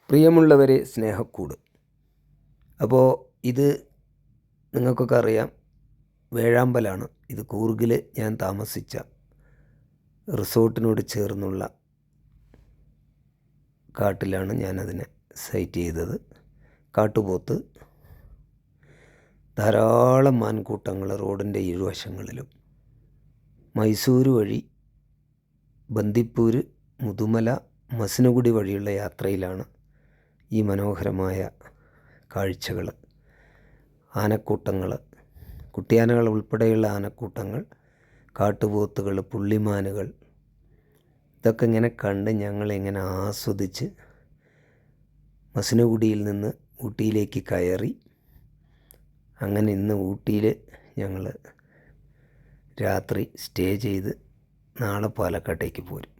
പ്രിയമുള്ളവരെ, സ്നേഹക്കൂട്. അപ്പോൾ ഇത് നിങ്ങൾക്കൊക്കെ അറിയാം, വേഴാമ്പലാണ്. ഇത് കൂർഗിൽ ഞാൻ താമസിച്ച റിസോർട്ടിനോട് ചേർന്നുള്ള കാട്ടിലാണ് ഞാനതിനെ സൈറ്റ് ചെയ്തത്. കാട്ടുപോത്ത്, ധാരാളം മാൻകൂട്ടങ്ങൾ റോഡിൻ്റെ ഇരുവശങ്ങളിലും. മൈസൂർ വഴി ബന്ദിപ്പൂർ, മുതുമല, മസിനഗുഡി വഴിയുള്ള യാത്രയിലാണ് ഈ മനോഹരമായ കാഴ്ചകൾ. ആനക്കൂട്ടങ്ങൾ, കുട്ടിയാനകൾ ഉൾപ്പെടെയുള്ള ആനക്കൂട്ടങ്ങൾ, കാട്ടുപോത്തുകൾ, പുള്ളിമാനുകൾ, ഇതൊക്കെ ഇങ്ങനെ കണ്ട് ഞങ്ങളിങ്ങനെ ആസ്വദിച്ച് മസിനഗുഡിയിൽ നിന്ന് ഊട്ടിയിലേക്ക് കയറി. അങ്ങനെ ഇന്ന് ഊട്ടിയിൽ ഞങ്ങൾ രാത്രി സ്റ്റേ ചെയ്ത് നാളെ പാലക്കാട്ടേക്ക് പോരും.